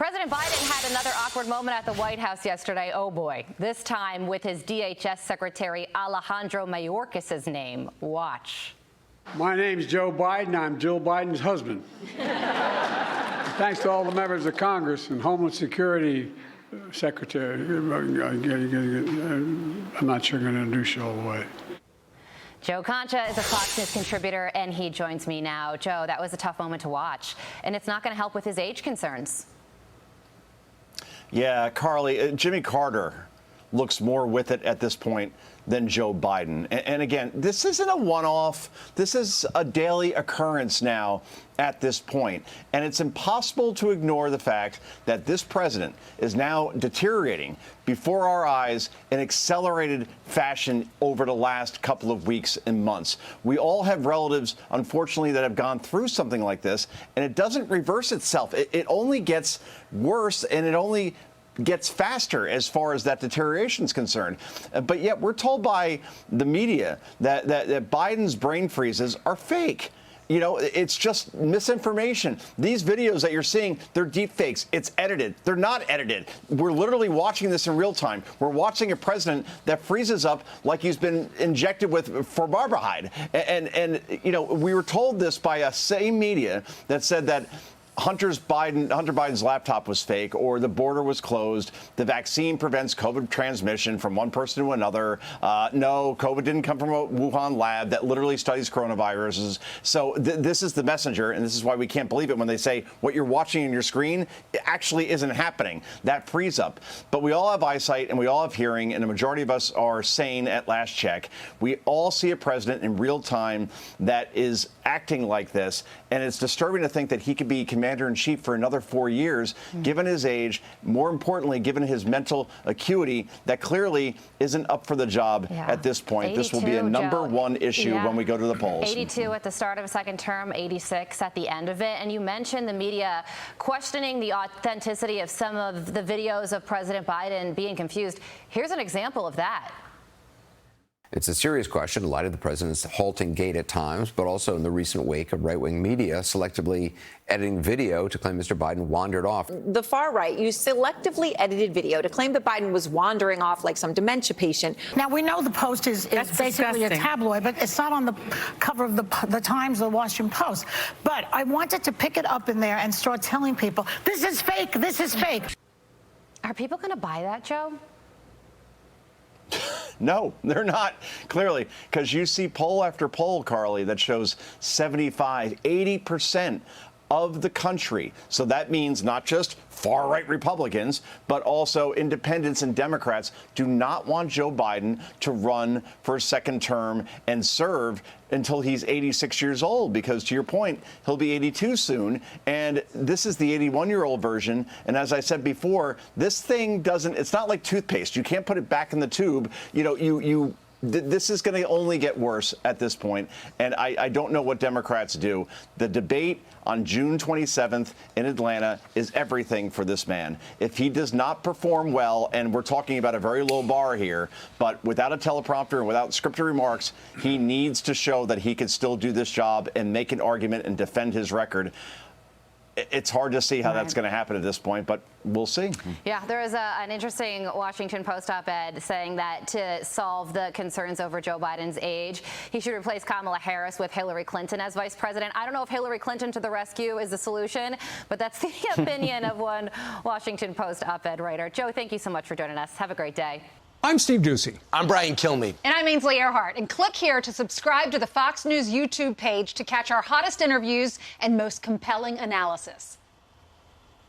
President Biden had another awkward moment at the White House yesterday. Oh, boy. This time with his DHS Secretary Alejandro Mayorkas' name. Watch. My name's Joe Biden. I'm Jill Biden's husband. Thanks to all the members of Congress and Homeland Security Secretary. I'm not sure I'm going to introduce you all the way. Joe Concha is a Fox News contributor, and he joins me now. Joe, that was a tough moment to watch, and it's not going to help with his age concerns. Yeah, Carly, Jimmy Carter looks more with it at this point than Joe Biden. And again, this isn't a one-off. This is a daily occurrence now at this point. And it's impossible to ignore the fact that this president is now deteriorating before our eyes in accelerated fashion over the last couple of weeks and months. We all have relatives, unfortunately, that have gone through something like this, and it doesn't reverse itself. It only gets worse, and it only gets faster as far as that deterioration is concerned. But yet we're told by the media that Biden's brain freezes are fake. You know, it's just misinformation. These videos that you're seeing, they're deep fakes. It's edited. They're not edited. We're literally watching this in real time. We're watching a president that freezes up like he's been injected with formaldehyde. And you know, we were told this by a same media that said that Hunter Biden's laptop was fake, or the border was closed. The vaccine prevents COVID transmission from one person to another. No, COVID didn't come from a Wuhan lab that literally studies coronaviruses. So this is the messenger, and this is why we can't believe it when they say what you're watching on your screen actually isn't happening. That frees up. But we all have eyesight and we all have hearing, and the majority of us are sane at last check. We all see a president in real time that is acting like this, and it's disturbing to think that he could be commander-in-chief for another 4 years, given his age, more importantly, given his mental acuity that clearly isn't up for the job at this point. This will be a number one issue when we go to the polls. 82 at the start of a second term, 86 at the end of it. And you mentioned the media questioning the authenticity of some of the videos of President Biden being confused. Here's an example of that. It's a serious question in light of the president's halting gait at times, but also in the recent wake of right-wing media selectively editing video to claim Mr. Biden wandered off. The far right used selectively edited video to claim that Biden was wandering off like some dementia patient. Now, we know the Post is basically disgusting. A tabloid, but it's not on the cover of the Times or the Washington Post. But I wanted to pick it up in there and start telling people, this is fake, this is fake. Are people going to buy that, Joe? No, they're not, clearly, because you see poll after poll, Carly, that shows 75, 80% of the country. So that means not just far-right Republicans, but also independents and Democrats do not want Joe Biden to run for a second term and serve until he's 86 years old, because to your point, he'll be 82 soon. And this is the 81-year-old version. And as I said before, this thing it's not like toothpaste. You can't put it back in the tube. You know, this is going to only get worse at this point, and I don't know what Democrats do. The debate on June 27th in Atlanta is everything for this man. If he does not perform well, and we're talking about a very low bar here, but without a teleprompter and without scripted remarks, he needs to show that he can still do this job and make an argument and defend his record. It's hard to see how that's going to happen at this point, but we'll see. Yeah, there is an interesting Washington Post op-ed saying that to solve the concerns over Joe Biden's age, he should replace Kamala Harris with Hillary Clinton as vice president. I don't know if Hillary Clinton to the rescue is the solution, but that's the opinion of one Washington Post op-ed writer. Joe, thank you so much for joining us. Have a great day. I'm Steve Ducey. I'm Brian Kilmeade. And I'm Ainsley Earhart. And click here to subscribe to the Fox News YouTube page to catch our hottest interviews and most compelling analysis.